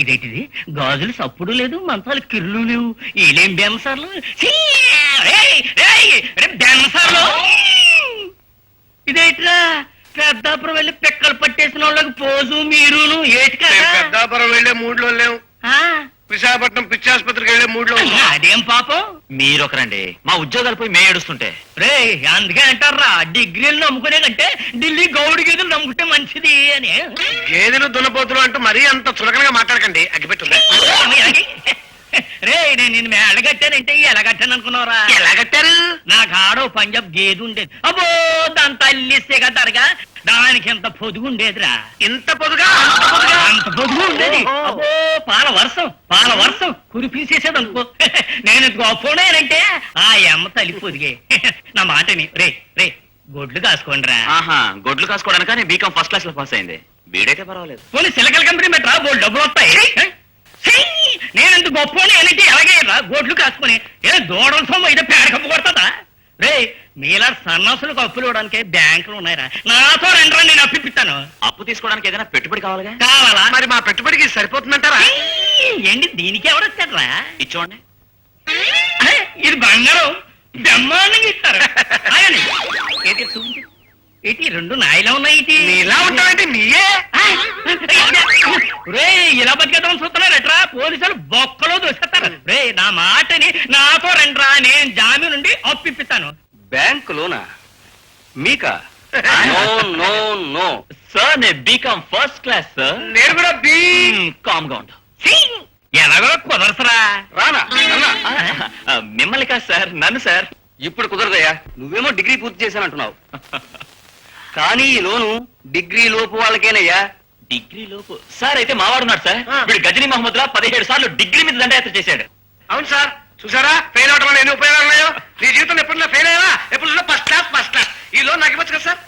ఇదేంటిది గాజులు సప్పుడు లేదు, మంచాలు కిర్లు లేవు, ఏలేం బెమ్మసార్లు బెమ్మసార్లు. ఇదేంట్రా పెద్దాపురం వెళ్ళి పిక్కలు పట్టేసిన వాళ్ళకి పోజు మీరును ఏటి కదా. పెద్దాపురం వెళ్లే మూడ్లో లేవు, విశాఖపట్నం పిచ్చి ఆసుపత్రికి వెళ్లే మూడ్లో. అదేం పాపం, మీరొకరండి మా ఉద్యోగాలు పోయి మే ఏడుస్తుంటే. రే అందుకే అంటారా డిగ్రీలు నమ్ముకునే కంటే ఢిల్లీ గౌడి గేదెలు నమ్ముకుంటే మంచిది అని. గేదెలు దున్నపోతులు అంటూ మరీ అంత చులకనగా మాట్లాడకండి, అగ్గిపెట్టుందా. రే నేను నిన్ను మేళ కట్టానంటే ఎలా కట్టాను అనుకున్నావురా? ఎలా కట్టారు? నా కాడో పంజాబ్ గేదె ఉండేది, అబ్బో దాని తల్లిస్తే కదరగా దానికి ఎంత పొదుగు ఉండేదిరా. ఇంత పొదుగా అంత పొదుగు ఉండేది, అబ్బో పాల వర్షం కురిపీసేసేది అనుకో. నేను గొప్పనేనంటే ఆ అమ్మ తల్లి పొదిగే. నా మాటని రే రే గొడ్లు కాసుకోండి రా. ఆహా, గొడ్లు కాసుకోవడానికి నేను బీకాం ఫస్ట్ క్లాస్ లో పాస్ అయింది, వీడైతే పర్వాలేదు. పోనీ సిలకల కంపెనీ పెట్టరా, బోల్ డబ్బులు వస్తాయి. నేనంత గొప్పని అంటే ఎలాగే రా గొడ్లు కాసుకుని ఏదో దూడల సొమ్ము అయితే పేడ కప్పు కొడతా. రే మీలా సన్నాసులకు అప్పులు ఇవ్వడానికి బ్యాంకులు ఉన్నాయిరా, నాతో రండి నేను అప్పిస్తాను. అప్పు తీసుకోవడానికి ఏదైనా పెట్టుబడి కావాలిగా. కావాలా? మరి మా పెట్టుబడికి సరిపోతుందంటారా? ఏంటి దీనికి ఎవరొచ్చారా? ఇచ్చోండి. ఇది బంగారం బ్రహ్మాండంగా ఇస్తారు. ఏంటి రెండు నాయలా ఉన్నాయి, నీలా ఉంటావంటే నీయే. రే ఇలా బతికేద్దాం చూస్తున్నారట్రా, పోలీసులు బొక్కలో దూసేస్తారు. రే నా మాటని నాతో రండిరా, నేను జామీన్ నుండి అప్పిస్తాను. బ్యాంకు లోనా మీకా? నో నో నో సార్, నేను బీకాం ఫస్ట్ క్లాస్ సార్. నేను కూడా బీ. కామ్ గా ఉండు. ఎలాగో కుదరసరా. రానా మిమ్మల్ని కాదు సార్, నన్ను సార్. ఇప్పుడు కుదరదయ్యా, నువ్వేమో డిగ్రీ పూర్తి చేశానంటున్నావు. కానీ ఈ లోను డిగ్రీ లోపు వాళ్ళకేనయ్యా. డిగ్రీ లోపు సార్? అయితే మావాడున్నాడు సార్, వీడు గజనీ మహమ్మద్ లా 17 సార్లు డిగ్రీ మీద దండయాత్ర చేశాడు. అవును సార్, చూసారా ఫెయిల్ అవడం వల్ల ఎన్ని ఉపయోగాలు ఉన్నాయో. నీ జీవితంలో ఎప్పుడు ఫెయిల్ అయ్యావా? ఎప్పుడు ఫస్ట్ క్లాస్. ఈ లోన్ నాకు ఇవ్వచ్చు కదా సార్?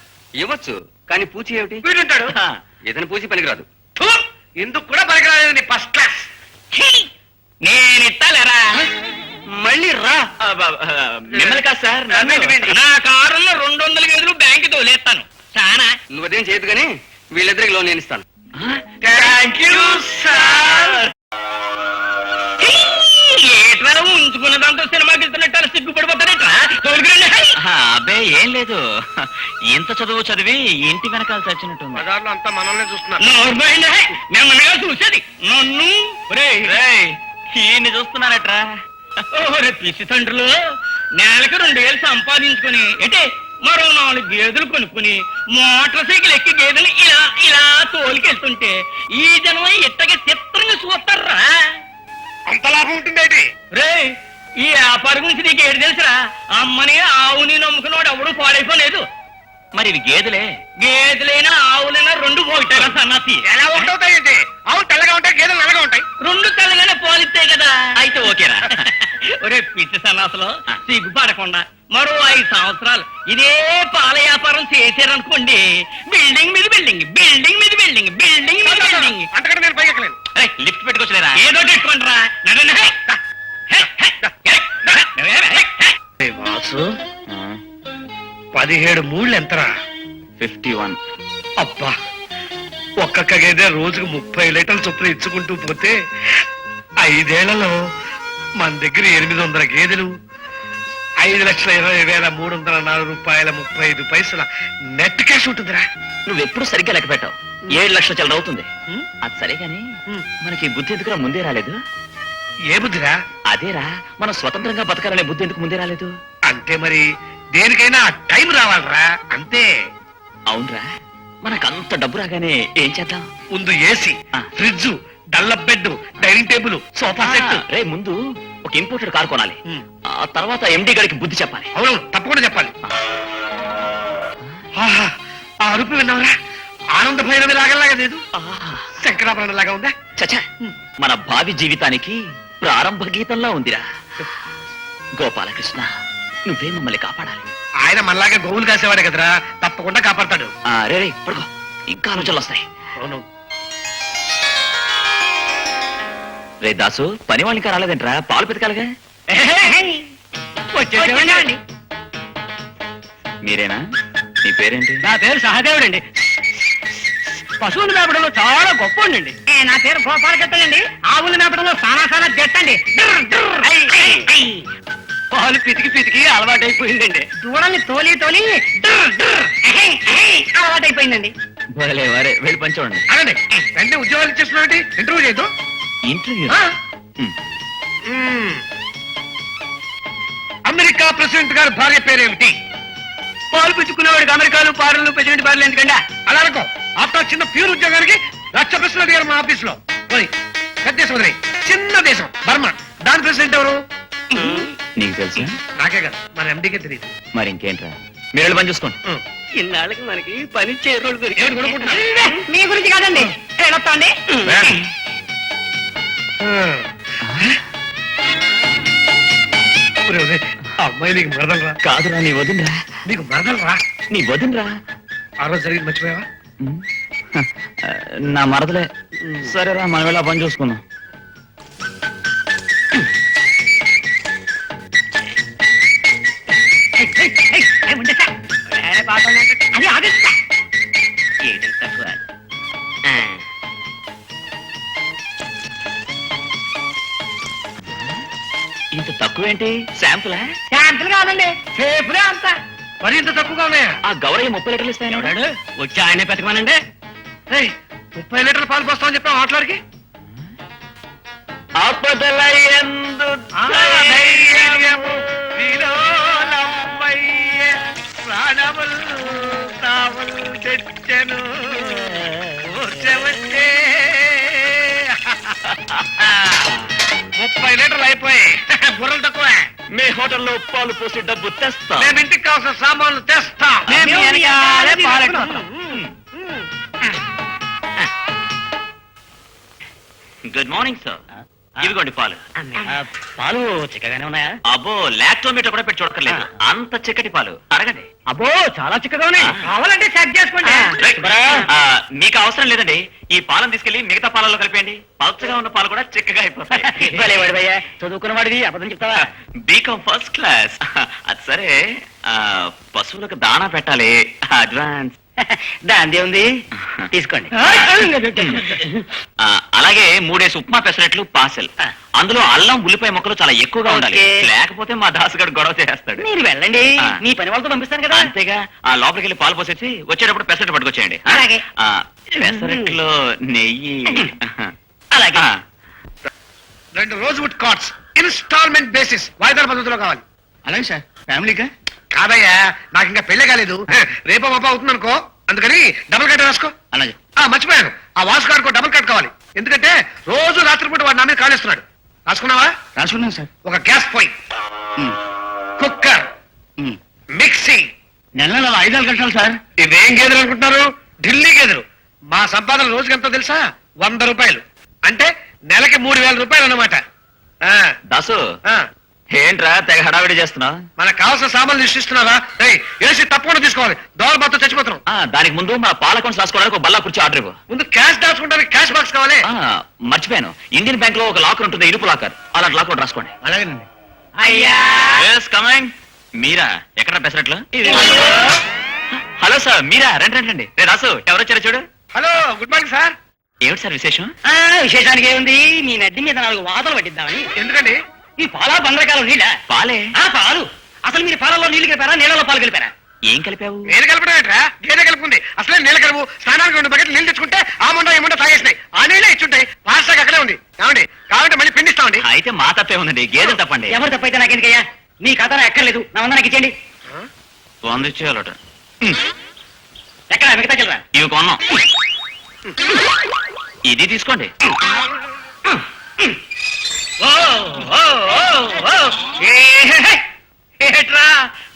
ఇవ్వచ్చు, కానీ పూచి ఏమిటి? వీడుంటాడు, ఇతను పూచి పనికిరాదు. ఎందుకు కూడా పనికిరాలేదు నీ ఫస్ట్ క్లాస్. నేను ఇస్తాలేరా, మళ్ళీ రా. మిమ్మల్ని కాదు సార్, నా కారులో 200 గేదెలు బ్యాంకు తోలేస్తాను. చాలా నువ్వదేం చేయదు కానీ వీళ్ళిద్దరికి లోన్ నేను ఇస్తాను. Thank you sir. ఏట్రా ఉంచుకున్న దాంతో సినిమాకి ఇస్తున్నట్టు సిగ్గుపడిపోతారేట్రా? తోలుకురండి. అబ్బే ఏం లేదు, ఇంత చదువు చదివి ఇంటి వెనకాల చచ్చినట్టుంది. బజార్లో అంతా మనల్ని చూస్తున్నారు. మిమ్మల్నిగా చూసేది నన్ను. ఈయన్ని చూస్తున్నారట్రా. ఓరే పిచ్చి తండ్రులు, నెలకు 2000 సంపాదించుకుని అంటే మరో 4 గేదెలు కొనుక్కుని మోటార్ సైకిల్ ఎక్కి గేదెలు ఇలా ఇలా తోలికెళ్తుంటే ఈ జనం ఇట్టగా చిత్రంగా చూస్తారా? అంత లాభం ఉంటుంది. రే ఈ వ్యాపారం గురించి నీకు ఏడు తెలుసురా? అమ్మని ఆవుని నమ్ముకున్నాడు ఎవడు పాడైపోలేదు. మరి ఇవి గేదెలే. గేదెలైనా ఆవులైనా 2 పోయిటారా సన్నాసి? ఎలా ఒకటవుతాయండి? ఆవు తెల్లగా ఉంటాయి, గేదెలు నల్లగా ఉంటాయి. 2 తెల్లగానే పోలిస్తాయి కదా. అయితే ఓకేరా. ఒరే పిచ్చి సన్నాసులో సిగ్గుపడకుండా మరో 5 సంవత్సరాలు ఇదే పాల వ్యాపారం చేశారనుకోండి, బిల్డింగ్ మీద బిల్డింగ్, బిల్డింగ్ మీద బిల్డింగ్, బిల్డింగ్ మీద బిల్డింగ్. అంతకంటే నేను పైకెక్కలేను. లిఫ్ట్ పెట్టుకోవచ్చులేరా? ఏదో పెట్టుకుంటారా? వాసు 17 మూళ్ళు ఎంతరా? 51. అబ్బా, ఒక్కొక్క గేదె రోజుకు 30 లీటర్ల చొప్పున ఇచ్చుకుంటూ పోతే 5 ఏళ్లలో మన దగ్గర 800 గేదెలు, 5,20,304 రూపాయల 35 పైసల నెట్ క్యాష్ ఉంటుందిరా. నువ్వెప్పుడు సరిగ్గా లెక్క పెట్టావు. 7 లక్షల చిల్లర అవుతుంది. అది సరే గాని మనకి బుద్ధి ఎందుకురా ముందే రాలేదు? ఏ బుద్ధిరా? అదేరా, మనం స్వతంత్రంగా బతకాలనే బుద్ధి ఎందుకు ముందే రాలేదు? అంటే మరి దేనికైనా టైం రావాలరా, అంతే. అవునరా, మనకంత డబ్బు రాగానే ఏం చేద్దాం? ముందు AC, fridge, Dunlop bed, dining table, sofa set. రే ముందు ఒక ఇంపోర్టెడ్ కార్ కొనాలి, ఆ తర్వాత ఎండి గడికి బుద్ధి చెప్పాలి. అవును, తప్పకుండా చెప్పాలి. ఆహా, ఆ అరుపు విన్నావురా? ఆనంద భైరవి లాగలాగా లేదు, శంకరాభరణ లాగా ఉందా? చచ్చా, మన భావి జీవితానికి ప్రారంభ గీతంలా ఉందిరా. గోపాలకృష్ణ, నువ్వే మమ్మల్ని కాపాడాలి. ఆయన మనలాగా గోవులు కాసేవాడే కదరా, తప్పకుండా కాపాడతాడు. రే పడుకో, ఇంకా ఆలోచనలు వస్తాయి. అవును. రే దాసు, పని వాళ్ళు ఇంకా రాలేదంటరా? పాలు పెతకాలిగా. వచ్చేసేవాడి. మీరేనా? మీ పేరేంటి? నా పేరు సహదేవుడండి. పశువులు మేపడంలో చాలా గొప్ప ఉండండి. నా పేరు గోపాలకృష్ణండి. ఆవులు మేపడంలో చాలా జట్టండి. పాలు పితికి పితికి అలవాటైపోయిందండి. దూడల్ని తోలి అలవాటైపోయిందండి. వరే వెళ్ళి పంచండి. అనండి వెంటనే ఉద్యోగాలు ఇచ్చేస్తున్నాడు. ఇంటర్వ్యూ చేయదు. ఇంటర్వ్యూ అమెరికా ప్రెసిడెంట్ గారి భార్య పేరేమిటి? పాలు పిచ్చుకునేవాడికి అమెరికాలు పార్లు ప్రెసిడెంట్ పార్లు ఎందుకండి? అలా అనుకో. ఆఫ్టర్ చిన్న ప్యూర్ ఉద్యోగానికి లక్ష ప్రశ్నలు అడిగారు మా ఆఫీస్ లో. పెద్ద దేశం వదిలే. చిన్న దేశం బర్మా. దాని ప్రెసిడెంట్ ఎవరు? నీకు తెలుసా? నాకే కదా, మన ఎండికే తెలియదు. మరి ఇంకేంట్రా, మీరు వెళ్ళి పని చూసుకోండి. ఇన్నాళ్ళకి మనకి పని చేరోళ్ళు ఏమిటి కొనుక్కుంటున్నా? మీ గురించి కాదండి. వెళ్ళొస్తాండి. ఆ అమ్మాయి నీకు మరదలరా? కాదురా, నీ వదినరా. నీకు మరదలరా? నీ వదినరా. ఆ రోజు జరిగింది మర్చిపోయావా? నా మరదలే. సరేరా, మనం వెళ్ళి ఆ పని చూసుకుందాం. అది ఆగస్తా. ఏంటంటే తక్కువ. ఇంత తక్కువేంటి? శాంపులా? శాంపుల్ కాదండి, సేపులే అంతా. మరి ఇంత తక్కువగా ఉన్నాయా? ఆ గౌరయ్య 30 లీటర్లు ఇస్తాయని వచ్చి ఆయనే పెతకమనండి. 30 లీటర్ల పాలు పోస్తామని చెప్పావు మాట్లాడికి. ఆపదల యందు ధైర్యము విలోలమయ్య ప్రాణముల్ తావుల్ తెచ్చెను ఊర్చవచ్చే. 30 లీటర్లు అయిపోయాయి. బుర్రలు తక్కువ. మీ హోటల్లో పాలు పోసి డబ్బు తెస్తా. మేము ఇంటికి కావాల్సిన సామాన్లు తెస్తాం. మేము వెనకాలే పాలెడతాం. Good morning sir. ఇవిగోండి పాలు. పాలు చిక్కగానే ఉన్నాయా? అబ్బో, లాక్టోమీటర్ కూడా పెట్టి చూడక్కర్లేదు. అంత చిక్కటి పాలు. అడగండి. అబ్బో చాలా చిక్కగా ఉన్నాయి. కావాలంటే చెక్ చేసుకోండి. మీకు అవసరం లేదండి. ఈ పాలను తీసుకెళ్లి మిగతా పాలలో కలిపేయండి. పలచగా ఉన్న పాలు కూడా చిక్కగా అయిపోతాయి. చదువుకున్న వాడివి అబద్ధం చెప్తావా? B Com first class. అది సరే, పశువులకు దాణా పెట్టాలి. అడ్వాన్స్. దాంది ఉంది, తీసుకోండి. అలాగే 3 ఉప్మా పెసరట్లు పార్సెల్. అందులో అల్లం ఉల్లిపాయ ముక్కలు చాలా ఎక్కువగా ఉండాలి. ఓకే. లేకపోతే మా దాసుగాడు గొడవ చేస్తాడు. మీరు వెళ్ళండి, మీ పని వాళ్ళతో పంపిస్తాను కదా. అంతేగా. ఆ లోపలికి వెళ్ళి పాలు పోసేసి వచ్చేటప్పుడు పెసరట్లు పట్టుకొచ్చేయండి. అలాగే. పెసరట్లో నెయ్యి. అలాగే. 2 రోజ్వుడ్ కార్డ్స్ ఇన్స్టాల్మెంట్ బేసిస్ వాయిదాల పద్ధతిలో కావాలి. అలాగే సార్. ఫ్యామిలీగా కాదయ్యా, నాకు ఇంకా పెళ్లి కాలేదు. రేపో మాప అవుతుంది అనుకో. అందుకని డబుల్ కట్ రాసుకో. అలాగే. మర్చిపోయాను, ఆ వాసు కార్డుకో డబుల్ కట్ కావాలి. ఎందుకంటే రోజు రాత్రిపూట వాడు నా మీద కాలేస్తున్నాడు. రాసుకున్నావా? రాసుకున్నాను సార్. ఒక గ్యాస్ పొయ్యి, కుక్కర్, మిక్సీ. నెలలో 5 కట్టాలి సార్. ఇదేం గేదెలు అనుకుంటున్నారు? ఢిల్లీ గేదెలు. మా సంపాదన రోజుకి ఎంతో తెలుసా? 100 రూపాయలు. అంటే నెలకి 3000 రూపాయలు అన్నమాట. దాసు, ఏంట్రా తెగ హడావిడి చేస్తున్నావు? మనకు కావాల్సిన సామాన్లు సృష్టిస్తున్నారా? ఏసీ తప్పకుండా తీసుకోవాలి. దోవల బాతో చచ్చిపోతున్నాం. దానికి ముందు మా పాల అకౌంట్స్ రాసుకోవడానికి ఒక బల్లా కుర్చీ ఆర్డర్ ఇవ్వు. ముందు క్యాష్ దాచుకుంటానికి క్యాష్ బాక్స్ కావాలి. మర్చిపోయాను, ఇండియన్ బ్యాంక్ లో ఒక లాకర్ ఉంటుంది, ఇనుపు లాకర్. అలాంటి లాకర్ రాసుకోండి. అలాగేనండి. అయ్యా కమింగ్. మీరా? ఎక్కడ పెసరట్లు? హలో సార్, మీరా? రండి రండి రండి. రే రాసు, ఎవరొచ్చారో చూడు. Hello, good morning sir. ఏమిటి సార్ విశేషం? విశేషానికి ఏముంది, మీ నడ్డి మీద 4 వాతలు పట్టిద్దామని. ఎందుకండి? ఈ పాల బందరకాలం నీళ్ళ పాలే. పాలు. అసలు మీరు పాలలో నీళ్ళు కలిపారా, నీళ్ళలో పాలు కలిపారా? ఏం కలిపావు? నేను కలపడం ఏంట్రా? గేదె కలుపుకుంది. అసలే నీళ్ళ కలుపు. స్నానానికి 2 బకెట్లు నీళ్ళు తెచ్చుకుంటే ఆ ముండ ఈ ముండ తాగేసినాయి. ఆ నీళ్ళే ఇచ్చుంటాయి. పాస్టాక్ అక్కడే ఉంది. కావండి, కావాలంటే మళ్ళీ పిండిస్తామండి. అయితే మా తప్పే ఉందండి. గేదెలు తప్పండి. ఎవరు తప్పైతే నాకెందుకయ్యా? మీ ఖాతా ఎక్కర్లేదు, నా వంద నాకు ఇచ్చేయండి. 100 ఇచ్చేయాలట. ఎక్కడ మిగతా చిల్లరా? ఇవి కొన్నాం. ఇది తీసుకోండి. ఏట్రా,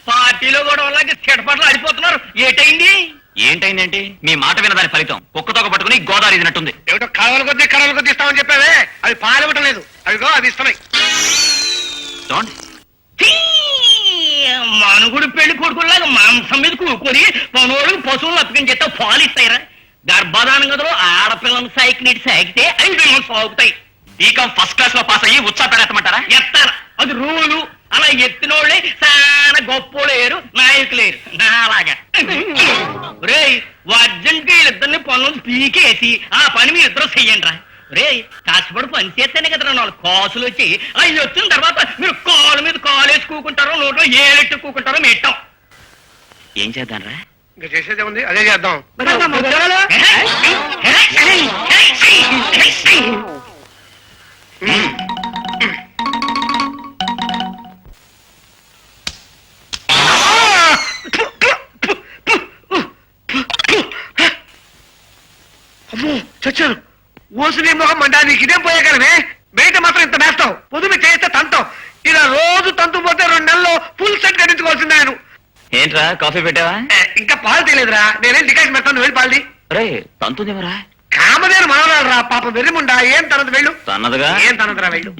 పార్టీలో కూడా వాళ్ళకి చెడపట్లు ఆడిపోతున్నారు. ఏటైంది? ఏంటైందేంటి? మీ మాట వినదాని ఫలితం. కుక్కతోక పట్టుకుని గోదావరి ఇదినట్టుంది. ఏమిటో కడవల కొద్దీ ఇస్తామని చెప్పావే, అవి పాలివ్వటం లేదు. అవిగో అవి ఇస్తున్నాయి. చూడండి. మనుగుడు పెళ్లి కొడుకులాగా మాంసం మీద కూకొని పనులకు పశువులు అప్పగించేస్తే పాలు ఇస్తాయిరా? గర్భధానం గదిలో ఆడపిల్లని సైకిల్ సాగితే 5 నిమిషాలు సాగుతాయి. బీకాం ఫస్ట్ క్లాస్ లో పాస్ అయ్యి ఉత్సాహపెడతామంటారా? ఎత్తారు, అది రూలు. అలా ఎత్తినోళ్ళే చాలా గొప్పోలేరు, నాయకులేరు. నాలాగా రేయ్, అర్జెంట్ వీళ్ళిద్దరిని పనులు పీకి వేసి ఆ పని మీ ఇద్దరు చెయ్యండి రా. రే కష్టపడి పని చేస్తేనే కదరా 4 కాసులు వచ్చి అవి వచ్చిన తర్వాత మీరు కాలు మీద కాలు వేసి కూకుంటారో నోట్లో ఏలెట్టు కూకుంటారో మెట్టాం. ఏం చేద్దాం రా? ఇంకా చేసేదే ఉంది, అదే చేద్దాం. అమ్మో చచ్చారు. ఓసుని మొహం మండా, నీకు ఇదేం పోయే కలమే. బయట మాత్రం ఇంత వేస్తావు, పొద్దున్న చేస్తే తంతావు. ఇలా రోజు తంతు పోతే 2 నెలల్లో ఫుల్ సెట్ కట్టించుకోవాల్సిందే ఆయన. ఏంట్రా కాఫీ పెట్టావా? ఇంకా పాలు తెలియదురా, నేనేం డికాషన్ పెడతాను, వెళ్ళి పాలది. రే తంతుందేమరా? కామదేని మనవరాలు రా, పాపం వెర్రిముండా. ఏం తనదు వెళ్ళు, తన్నదుగా. ఏం తనదురా వెళ్ళు.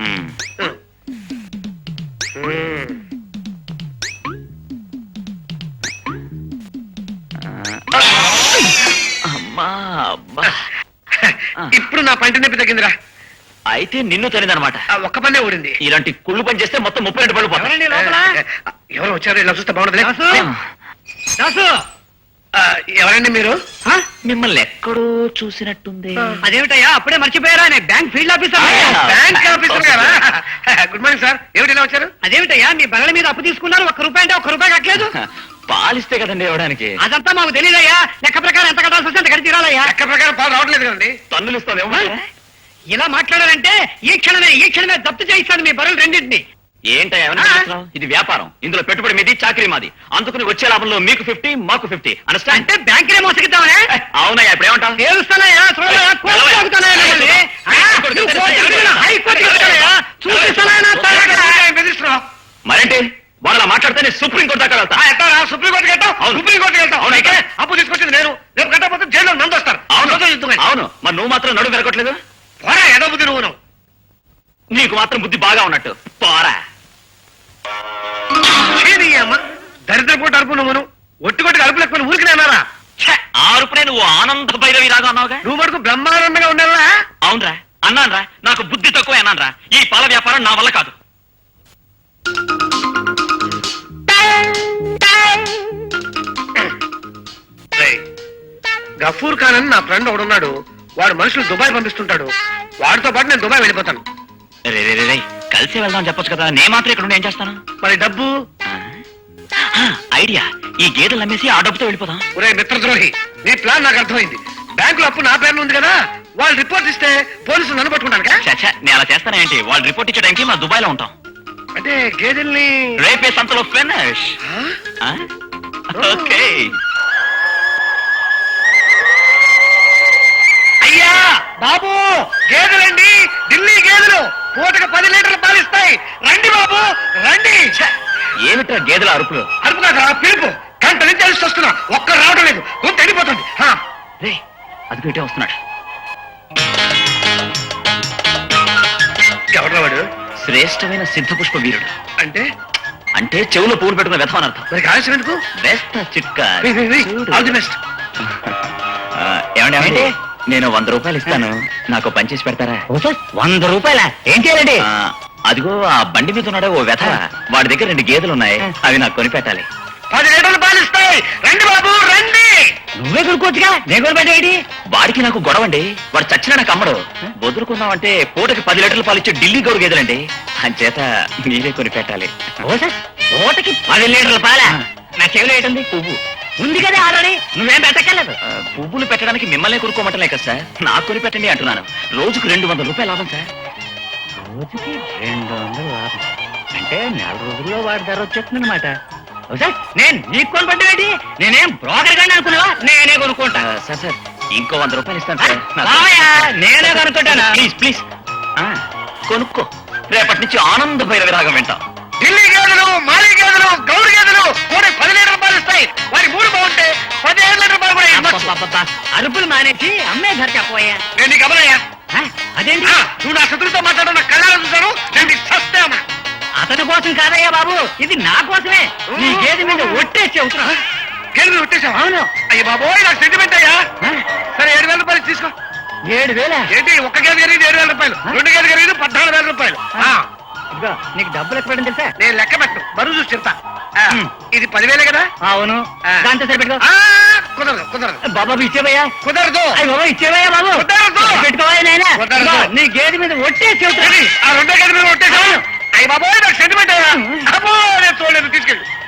అమ్మా అబ్బా. ఇప్పుడు నా పంట నొప్పి తగ్గిందిరా. అయితే నిన్ను తనిదనమాట. ఒక్క పనే ఊడింది. ఇలాంటి కుళ్ళు పని చేస్తే మొత్తం 32 పళ్ళు పోతాయి. ఎవరండి లోపల? ఎవరు వచ్చారు? ఇలా చూస్తే బాగుండదులే. దాసు ఎవరండి మీరు? మిమ్మల్ని ఎక్కడో చూసినట్టుంది. అదేమిటయ్యా అప్పుడే మర్చిపోయారా? నేను bank field officer. Bank officer గారా? Good morning sir. ఏమిటి ఇలా వచ్చారు? అదేమిటయ్యా మీ బగల మీద అప్పు తీసుకున్నారు, ₹1 అంటే ₹1 కట్టలేదు. పాలిస్తే కదండి ఇవ్వడానికి. అదంతా మాకు తెలియదయ్యా. లెక్క ప్రకారం ఎంత కట్టాల్సి వస్తే అంత కట్టి తీరాలయ్యా. లెక్క ప్రకారం పాలు రావట్లేదు కదండి. తన్నులు ఇస్తాను. ఇలా మాట్లాడారంటే ఈ క్షణమే జప్తు చేయిస్తాను మీ బరువులు రెండింటిని. ఏంటయ్యా ఏమన్నా చేస్తున్నావ్? ఇది వ్యాపారం, ఇందులో పెట్టుబడి మీది, చాకరీ మాది. అందుకుని వచ్చే లాభంలో మీకు 50, మాకు 50. అండర్స్టాండ్? అంటే బ్యాంకులే మోసగిద్దామనే? అవునయ్యా, ఇప్పుడు ఏమంటావు? తెలుస్తానయ్యా, చూడయ్యా, కోర్టుకు లాగుతానయ్యా మిమ్మల్ని. నువ్వు కోర్టుకు వెళ్ళు, హైకోర్టుకు వెళ్తానయ్యా. చూపిస్తానయ్యా నా తలకాయ. బెదిరిస్తున్నావు. మరేంటి వాళ్ళ మాట్లాడితే నేను సుప్రీంకోర్టు దాకా వెళ్తా. ఎట్టారా? సుప్రీంకోర్టుకి వెళ్తావు? అవును. సుప్రీంకోర్టుకి వెళ్తావు? అవును, అయితే? అప్పు తీసుకొచ్చింది నేను. రేపు కట్టకపోతే జైల్లో నందు వస్తారు. అవును, మరి నువ్వు మాత్రం నడుము పెరగట్లేదు. పోరా, ఏదో బుద్ధి నువ్వు. నీకు మాత్రం బుద్ధి బాగా ఉన్నట్టు. పోరా. అమ్మ దరిద్ర పూట అరుపు నువ్వును. ఒట్టుకొట్టి అరుపు లేకపోయిన ఊరికి నేనారా? ఆరుపునే నువ్వు ఆనంద భైరవి రాగా అన్నావుగా. నువ్వు మటుకు బ్రహ్మానందంగా ఉన్నావా? అవునరా, అన్నానరా. నాకు బుద్ధి తక్కువ అన్నానరా. ఈ పాల వ్యాపారం నా వల్ల కాదు. గఫూర్ ఖాన్ అని నా ఫ్రెండ్ ఒకడున్నాడు. వాడు మనుషులు దుబాయ్ పంపిస్తుంటాడు. వాడితో పాటు నేను దుబాయ్ వెళ్ళిపోతాను. రే రే రే రే, కలిసి వెళ్దాం చెప్పొచ్చు కదా. నేను మాత్రం ఇక్కడ ఉండి ఏం చేస్తాను? మరి డబ్బు? ఐడియా, ఈ గేదెలు అమ్మేసి ఆ డబ్బుతో వెళ్ళిపోదాం. ఒరే మిత్రద్రోహి, నీ ప్లాన్ నాకు అర్థమైంది. బ్యాంకులో అప్పు నా పేరు ఉంది కదా, వాళ్ళు రిపోర్ట్ ఇస్తే పోలీసులు నన్ను పట్టుకుంటాను. చచ్చా, నేను అలా చేస్తానేంటి? వాళ్ళు రిపోర్ట్ ఇచ్చే టైంకి మా దుబాయ్ లో ఉంటాం. అంటే గేదెల్ని రేపే సంతలో ఫినిష్. ఓకే. అయ్యా బాబు, గేదెలండి, ఢిల్లీ గేదెలు. పూటకు 10 లీటర్లు పాలిస్తాయి. రండి బాబు, రండి. ఏమిట్రా గేదెల అరుపులు? అరుపు కాదా, పిలుపు. గంట నుంచి కలిసి వస్తున్నా, ఒక్కరు రావడం లేదు. గొంతు ఎండిపోతుంది. రే, అది పెట్టే వస్తున్నాడు. ఎవరు వాడు? శ్రేష్టమైన సిద్ధపుష్ప వీరుడు. అంటే అంటే చెవులో పువ్వులు పెట్టుకున్న వ్యథం అర్థం. మరి కాల్సిన ఎందుకు? బెస్ట్ చిట్కా. All the best. ఏమండి, నేను 100 రూపాయలు ఇస్తాను, నాకు పని చేసి పెడతారా? 100 రూపాయలా? ఏం చేయాలండి? అదిగో ఆ బండి మీద ఉన్నాడే ఓ వ్యథ, వాడి దగ్గర 2 గేదెలు ఉన్నాయి, అవి నాకు కొని పెట్టాలి. 10 లీటర్లు పాలిస్తాయి. రండి బాబు, రండి. నువ్వే కొనుక్కోవచ్చుగా, నేను కొనిపెట్టేది. వాడికి నాకు గొడవండి. వాడు చచ్చినా నాకు అమ్మడు. వదులుకున్నావంటే పూటకి 10 లీటర్లు పాలిచ్చే ఢిల్లీ గౌరు గేదెలండి. అంచేత మీరే కొని పెట్టాలి. పూటకి 10 లీటర్ల పాలా? నా చెవిలో ఏంటుంది? పువ్వు ఉంది కదా ఆల్రెడీ, నువ్వేం పెట్టక్కర్లేదు. పువ్వులు పెట్టడానికి మిమ్మల్ని కొనుక్కోమంటలే కదా సార్, నాకు కొని పెట్టండి అంటున్నాను. రోజుకు 200 రూపాయలు లాభం సార్. రోజుకి 200 లాభం అంటే 4 రోజుల్లో వాడి ధర వచ్చేస్తుందన్నమాట. నేను నీకు కొనిపెట్టేది, నేనేం బ్రోకర్ గాని అనుకున్నావా? నేనే కొనుక్కుంటా. సార్ సార్, ఇంకో 100 రూపాయలు ఇస్తాను సార్. నేనే కొనుక్కుంటానా? ప్లీజ్ ప్లీజ్ కొనుక్కో. రేపటి నుంచి ఆనంద భైరవి రాగం వింటాం. ఢిల్లీ గేదెలు, మాలి గేదెలు, గౌరు గేదెలు కూడా 10 లీటర్లు పాలిస్తాయి. వారి 3 బాగుంటే 15 లీటర్ల పాలు కూడా ఇవ్వచ్చు. అరుపులు మానేసి అమ్మే ధర చెప్పబోయా. నేను నీకు అమలయ్యా. అదేంటి? నువ్వు నా శత్రుతో మాట్లాడడం నా కళ్ళారా చూశాను. నేను నీకు సస్తామా. అతని కోసం కాదయ్యా బాబు, ఇది నా కోసమే. నీ గేదె మీద ఒట్టేసి చెబుతున్నా. గేదెలు కొట్టేశావా? అవును. అయ్య బాబోయ్, నాకు సెంటిమెంట్ అయ్యా. సరే 7,000 రూపాయలు తీసుకో. 7,000? ఏంటి, ఒక్క గేదె ఖరీదు 7,000 రూపాయలు, 2 గేదె ఖరీదు 14,000 రూపాయలు. ఇదిగో నీకు డబ్బులు ఎక్కువ తెలుసా? నేను లెక్క పెట్టు, బరువు చూసి చెప్తా. ఇది 10,000 కదా? అవును, దాంతో సరిపెట్టుకో. కుదరదు కుదరదు బాబా ఇచ్చేవయ్యా కుదరదు అయ్యి బాబా ఇచ్చేవయ్యా బాబు కుదరదు. పెట్టుకోవా నాయనా కుదరదు. ఇదిగో, నీ గేదె మీద ఒట్టే చెబుతాను ఆ రెండో గది మీద కొట్టేశాను. అయ్యి బాబోయ్ నాకు సెంటిమెంట్ అయ్యా. అబ్బో నేను చూడలేదు తీసుకెళ్ళి